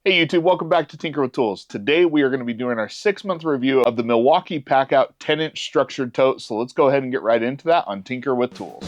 Hey YouTube, welcome back to Tinker with Tools. Today we are going to be doing our 6-month review of the Milwaukee PACKOUT 10-inch structured tote. So let's go ahead and get right into that on Tinker with Tools.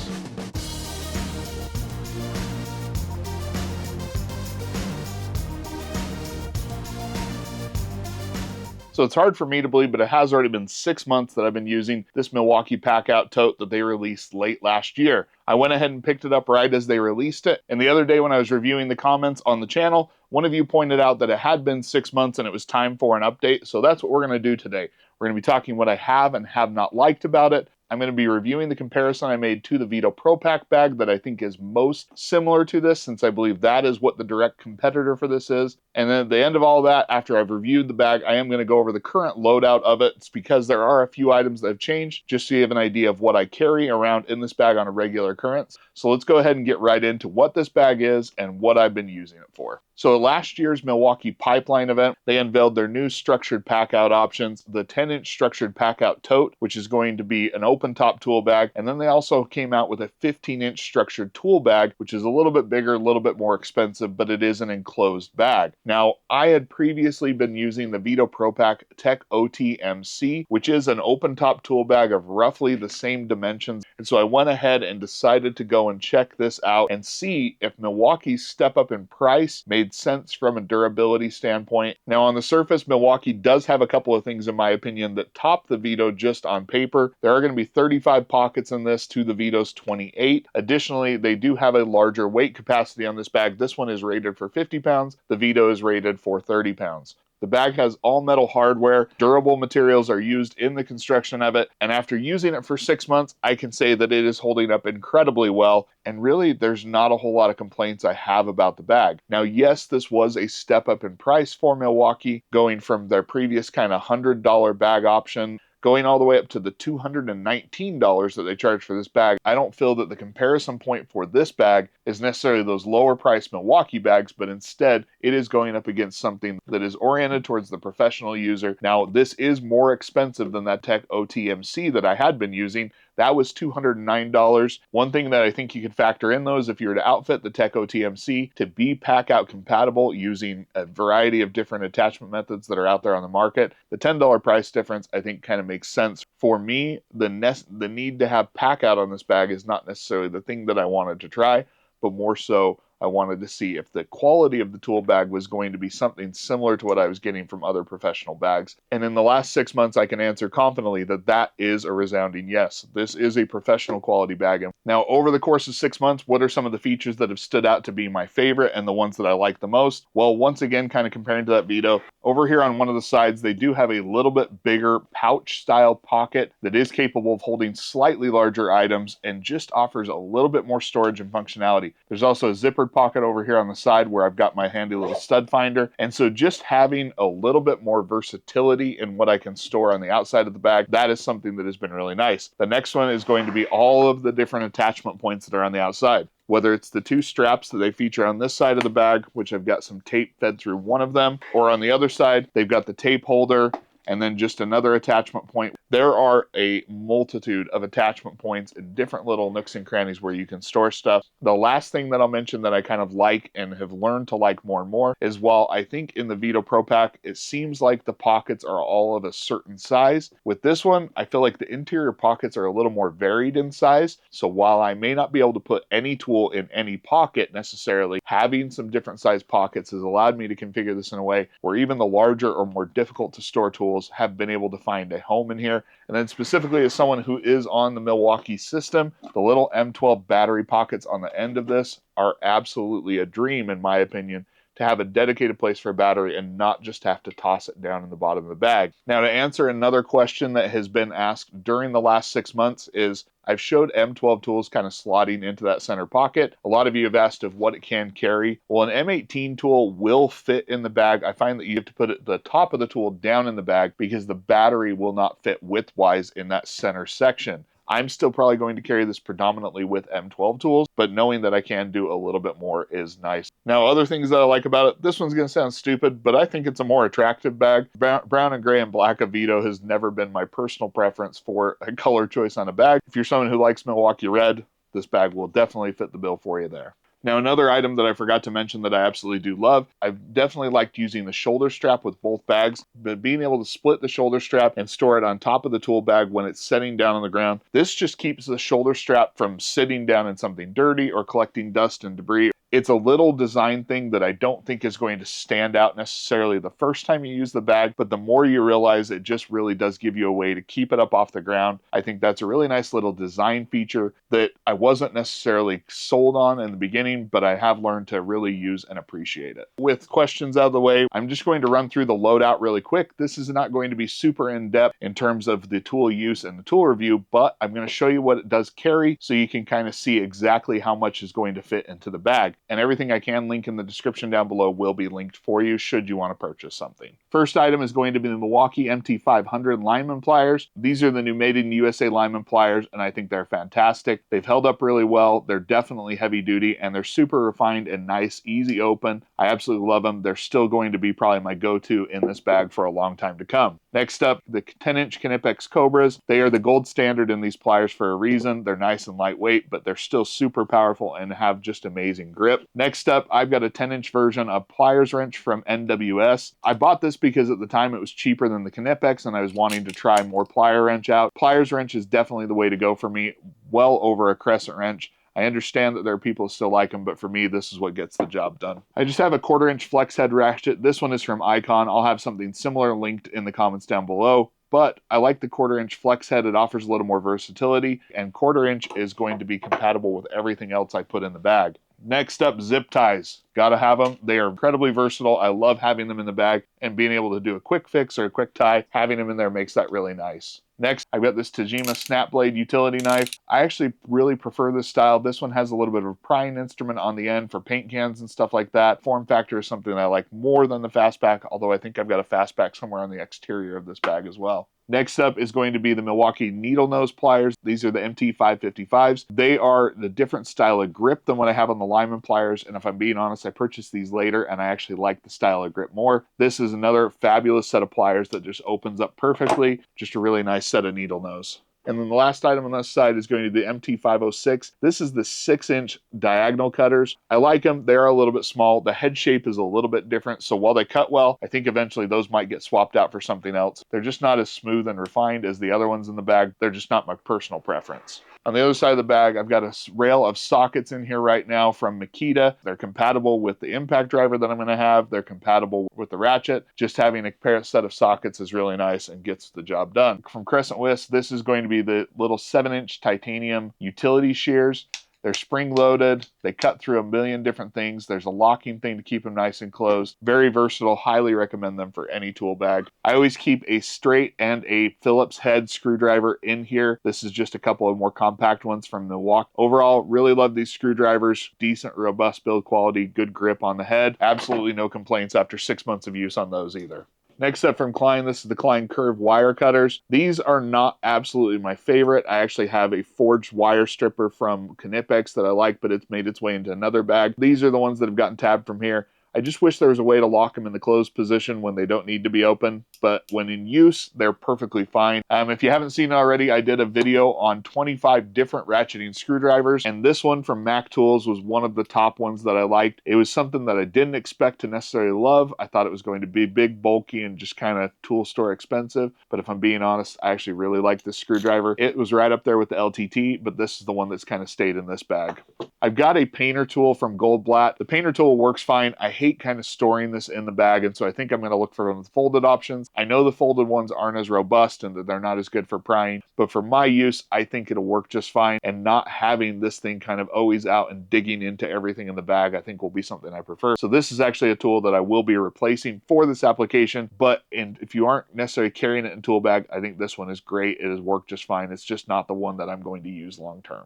So it's hard for me to believe, but it has already been 6 months that I've been using this Milwaukee PACKOUT tote that they released late last year. I went ahead and picked it up right as they released it. And the other day when I was reviewing the comments on the channel, one of you pointed out that it had been 6 months and it was time for an update. So that's what we're going to do today. We're going to be talking what I have and have not liked about it. I'm going to be reviewing the comparison I made to the Vito Pro Pack bag that I think is most similar to this, since I believe that is what the direct competitor for this is. And then at the end of all that, after I've reviewed the bag, I am going to go over the current loadout of it. It's because there are a few items that have changed, just so you have an idea of what I carry around in this bag on a regular occurrence. So let's go ahead and get right into what this bag is and what I've been using it for. So at last year's Milwaukee Pipeline event, they unveiled their new structured PACKOUT options, the 10-inch structured PACKOUT tote, which is going to be an open top tool bag. And then they also came out with a 15-inch structured tool bag, which is a little bit bigger, a little bit more expensive, but it is an enclosed bag. Now, I had previously been using the Vito Pro Pack Tote MC, which is an open top tool bag of roughly the same dimensions. And so I went ahead and decided to go and check this out and see if Milwaukee's step up in price made sense from a durability standpoint. Now, on the surface, Milwaukee does have a couple of things, in my opinion, that top the Vito just on paper. There are going to be 35 pockets in this to the Vito's 28. Additionally, they do have a larger weight capacity on this bag. This one is rated for 50 pounds. The Vito is rated for 30 pounds. The bag has all metal hardware, durable materials are used in the construction of it, and after using it for 6 months, I can say that it is holding up incredibly well, and really there's not a whole lot of complaints I have about the bag. Now, yes, this was a step up in price for Milwaukee, going from their previous kind of $100 bag option going all the way up to the $219 that they charge for this bag. I don't feel that the comparison point for this bag is necessarily those lower priced Milwaukee bags, but instead it is going up against something that is oriented towards the professional user. Now, this is more expensive than that Tech OTMC that I had been using. That was $209. One thing that I think you could factor in, though, is if you were to outfit the Tech OTMC to be PACKOUT compatible using a variety of different attachment methods that are out there on the market, the $10 price difference I think kind of makes sense. For me, the need to have PACKOUT on this bag is not necessarily the thing that I wanted to try, but more so I wanted to see if the quality of the tool bag was going to be something similar to what I was getting from other professional bags. And in the last 6 months, I can answer confidently that that is a resounding yes. This is a professional quality bag. Now, over the course of 6 months, what are some of the features that have stood out to be my favorite and the ones that I like the most? Well, once again, kind of comparing to that Vito, over here on one of the sides, they do have a little bit bigger pouch style pocket that is capable of holding slightly larger items and just offers a little bit more storage and functionality. There's also a zippered pocket over here on the side where I've got my handy little stud finder. And so just having a little bit more versatility in what I can store on the outside of the bag, that is something that has been really nice. The next one is going to be all of the different attachment points that are on the outside. Whether it's the two straps that they feature on this side of the bag, which I've got some tape fed through one of them, or on the other side, they've got the tape holder and then just another attachment point. There are a multitude of attachment points in different little nooks and crannies where you can store stuff. The last thing that I'll mention that I kind of like and have learned to like more and more is, while I think in the Vito Pro Pack, it seems like the pockets are all of a certain size. With this one, I feel like the interior pockets are a little more varied in size. So while I may not be able to put any tool in any pocket necessarily, having some different size pockets has allowed me to configure this in a way where even the larger or more difficult to store tools have been able to find a home in here. And then specifically as someone who is on the Milwaukee system, the little M12 battery pockets on the end of this are absolutely a dream, in my opinion, to have a dedicated place for a battery and not just have to toss it down in the bottom of the bag. Now, to answer another question that has been asked during the last 6 months is, I've showed M12 tools kind of slotting into that center pocket. A lot of you have asked of what it can carry. Well, an M18 tool will fit in the bag. I find that you have to put the top of the tool down in the bag because the battery will not fit widthwise in that center section. I'm still probably going to carry this predominantly with M12 tools, but knowing that I can do a little bit more is nice. Now, other things that I like about it, this one's going to sound stupid, but I think it's a more attractive bag. Brown and gray and black of Vito has never been my personal preference for a color choice on a bag. If you're someone who likes Milwaukee red, this bag will definitely fit the bill for you there. Now, another item that I forgot to mention that I absolutely do love, I've definitely liked using the shoulder strap with both bags, but being able to split the shoulder strap and store it on top of the tool bag when it's setting down on the ground, this just keeps the shoulder strap from sitting down in something dirty or collecting dust and debris. It's a little design thing that I don't think is going to stand out necessarily the first time you use the bag, but the more you realize, it just really does give you a way to keep it up off the ground. I think that's a really nice little design feature that I wasn't necessarily sold on in the beginning, but I have learned to really use and appreciate it. With questions out of the way, I'm just going to run through the loadout really quick. This is not going to be super in-depth in terms of the tool use and the tool review, but I'm going to show you what it does carry so you can kind of see exactly how much is going to fit into the bag. And everything I can link in the description down below will be linked for you should you want to purchase something. First item is going to be the Milwaukee MT500 lineman pliers. These are the new made in USA lineman pliers, and I think they're fantastic. They've held up really well. They're definitely heavy duty, and they're super refined and nice, easy open. I absolutely love them. They're still going to be probably my go-to in this bag for a long time to come. Next up, the 10-inch Knipex Cobras. They are the gold standard in these pliers for a reason. They're nice and lightweight, but they're still super powerful and have just amazing grip. Next up, I've got a 10-inch version of pliers wrench from NWS. I bought this because at the time it was cheaper than the Knipex and I was wanting to try more plier wrench out. Pliers wrench is definitely the way to go for me, well over a crescent wrench. I understand that there are people who still like them, but for me, this is what gets the job done. I just have a 1/4-inch flex head ratchet. This one is from Icon. I'll have something similar linked in the comments down below. But I like the 1/4-inch flex head. It offers a little more versatility, and 1/4-inch is going to be compatible with everything else I put in the bag. Next up, zip ties. Gotta have them. They are incredibly versatile. I love having them in the bag and being able to do a quick fix or a quick tie. Having them in there makes that really nice. Next, I've got this Tajima snap blade utility knife. I actually really prefer this style. This one has a little bit of a prying instrument on the end for paint cans and stuff like that. Form factor is something that I like more than the fastback, although I think I've got a fastback somewhere on the exterior of this bag as well. Next up is going to be the Milwaukee needle nose pliers. These are the MT555s. They are the different style of grip than what I have on the lineman pliers, and if I'm being honest, I purchased these later and I actually like the style of grip more. This is another fabulous set of pliers that just opens up perfectly. Just a really nice set of needle nose. And then the last item on this side is going to be the MT506. This is the 6-inch diagonal cutters. I like them. They are a little bit small. The head shape is a little bit different. So while they cut well, I think eventually those might get swapped out for something else. They're just not as smooth and refined as the other ones in the bag. They're just not my personal preference. On the other side of the bag, I've got a rail of sockets in here right now from Makita. They're compatible with the impact driver that I'm going to have. They're compatible with the ratchet. Just having a set of sockets is really nice and gets the job done. From Crescent Whisk, this is going to be the little 7-inch titanium utility shears. They're spring loaded. They cut through a million different things. There's a locking thing to keep them nice and closed. Very versatile. Highly recommend them for any tool bag. I always keep a straight and a Phillips head screwdriver in here. This is just a couple of more compact ones from Milwaukee. Overall, really love these screwdrivers. Decent, robust build quality, good grip on the head. Absolutely no complaints after 6 months of use on those either. Next up from Klein, this is the Klein Curve wire cutters. These are not absolutely my favorite. I actually have a forged wire stripper from Knipex that I like, but it's made its way into another bag. These are the ones that have gotten tabbed from here. I just wish there was a way to lock them in the closed position when they don't need to be open, but when in use, they're perfectly fine. If you haven't seen it already, I did a video on 25 different ratcheting screwdrivers, and this one from Mac Tools was one of the top ones that I liked. It was something that I didn't expect to necessarily love. I thought it was going to be big, bulky, and just kind of tool store expensive, but if I'm being honest, I actually really like this screwdriver. It was right up there with the LTT, but this is the one that's kind of stayed in this bag. I've got a painter tool from Goldblatt. The painter tool works fine. I hate kind of storing this in the bag, and so I think I'm going to look for the folded options. I know the folded ones aren't as robust and that they're not as good for prying, but for my use, I think it'll work just fine, and not having this thing kind of always out and digging into everything in the bag, I think will be something I prefer. So this is actually a tool that I will be replacing for this application, but if you aren't necessarily carrying it in tool bag, I think this one is great. It has worked just fine. It's just not the one that I'm going to use long term.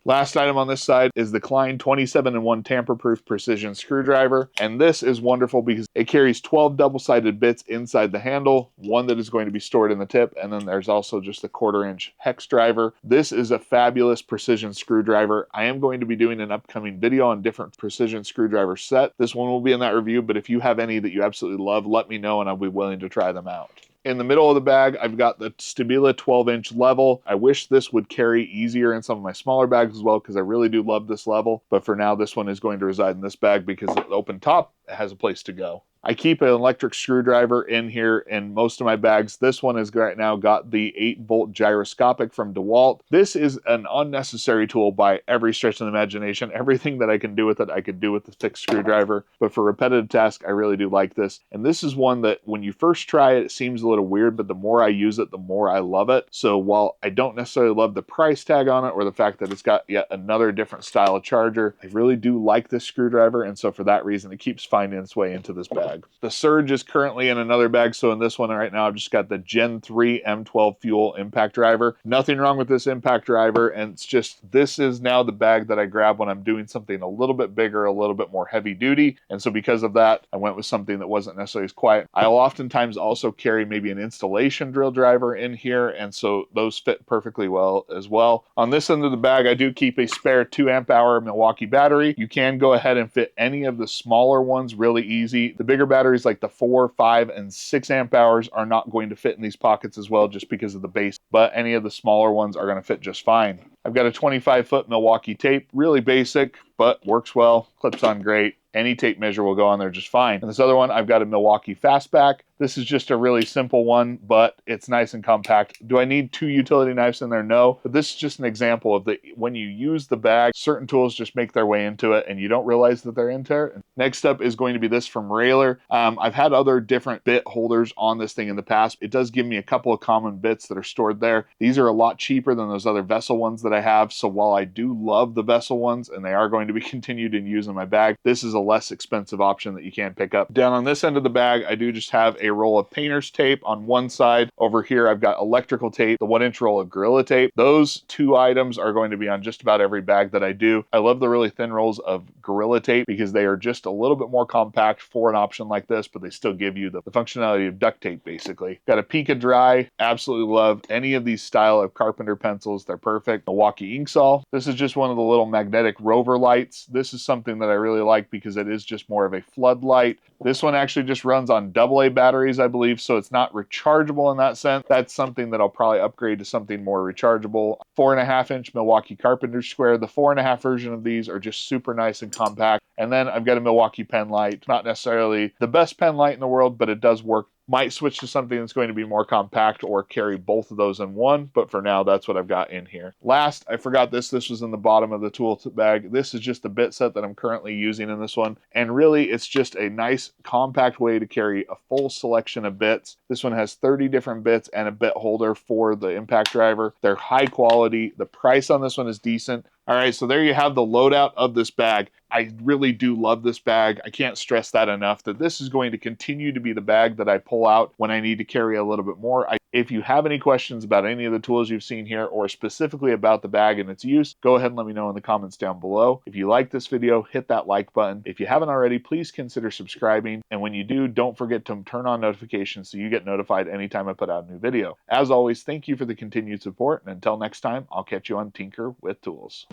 Last item on this side is the Klein 27-in-1 tamper-proof precision screwdriver, and this is wonderful because it carries 12 double-sided bits inside the handle, one that is going to be stored in the tip, and then there's also just a 1/4-inch hex driver. This is a fabulous precision screwdriver. I am going to be doing an upcoming video on different precision screwdriver set. This one will be in that review, but if you have any that you absolutely love, let me know and I'll be willing to try them out. In the middle of the bag, I've got the Stabila 12-inch level. I wish this would carry easier in some of my smaller bags as well, because I really do love this level. But for now, this one is going to reside in this bag because the open top has a place to go. I keep an electric screwdriver in here in most of my bags. This one has right now got the 8-volt gyroscopic from DeWalt. This is an unnecessary tool by every stretch of the imagination. Everything that I can do with it, I could do with the fixed screwdriver. But for repetitive tasks, I really do like this. And this is one that when you first try it, it seems a little weird, but the more I use it, the more I love it. So while I don't necessarily love the price tag on it or the fact that it's got yet another different style of charger, I really do like this screwdriver. And so for that reason, it keeps finding its way into this bag. The Surge is currently in another bag, so in this one right now, I've just got the Gen 3 M12 Fuel impact driver. Nothing wrong with this impact driver, and it's just, this is now the bag that I grab when I'm doing something a little bit bigger, a little bit more heavy duty, and so because of that, I went with something that wasn't necessarily as quiet. I'll oftentimes also carry maybe an installation drill driver in here, and so those fit perfectly well as well. On this end of the bag, I do keep a spare 2 amp hour Milwaukee battery. You can go ahead and fit any of the smaller ones really easy. The bigger batteries like the 4, 5, and 6 amp hours are not going to fit in these pockets as well just because of the base, but any of the smaller ones are going to fit just fine. I've got a 25-foot Milwaukee tape, really basic, but works well, clips on great. Any tape measure will go on there just fine. And this other one, I've got a Milwaukee Fastback. This is just a really simple one, but it's nice and compact. Do I need 2 utility knives in there? No, but this is just an example of when you use the bag, certain tools just make their way into it and you don't realize that they're into it. Next up is going to be this from Railer. I've had other different bit holders on this thing in the past. It does give me a couple of common bits that are stored there. These are a lot cheaper than those other vessel ones that I have. So while I do love the vessel ones and they are going to be continued in use in my bag, this is a less expensive option that you can pick up. Down on this end of the bag, I do just have a roll of painter's tape on one side. Over here, I've got electrical tape, the 1-inch roll of Gorilla Tape. Those 2 items are going to be on just about every bag that I do. I love the really thin rolls of Gorilla Tape because they are just a little bit more compact for an option like this, but they still give you the functionality of duct tape, basically. Got a Pika Dry. Absolutely love any of these style of carpenter pencils. They're perfect. Milwaukee Inksol. This is just one of the little magnetic rover lights. This is something that I really like because it is just more of a floodlight. This one actually just runs on AA batteries, I believe, so it's not rechargeable in that sense. That's something that I'll probably upgrade to something more rechargeable. 4.5-inch Milwaukee Carpenter Square. The 4.5 version of these are just super nice and compact. And then I've got a Milwaukee pen light. Not necessarily the best pen light in the world, but it does work. Might switch to something that's going to be more compact or carry both of those in one, but for now, that's what I've got in here. Last, I forgot this. This was in the bottom of the tool bag. This is just the bit set that I'm currently using in this one, and really, it's just a nice, compact way to carry a full selection of bits. This one has 30 different bits and a bit holder for the impact driver. They're high quality. The price on this one is decent. All right, so there you have the loadout of this bag. I really do love this bag. I can't stress that enough, that this is going to continue to be the bag that I pull out when I need to carry a little bit more. If you have any questions about any of the tools you've seen here or specifically about the bag and its use, go ahead and let me know in the comments down below. If you like this video, hit that like button. If you haven't already, please consider subscribing. And when you do, don't forget to turn on notifications so you get notified anytime I put out a new video. As always, thank you for the continued support. And until next time, I'll catch you on Tinker with Tools.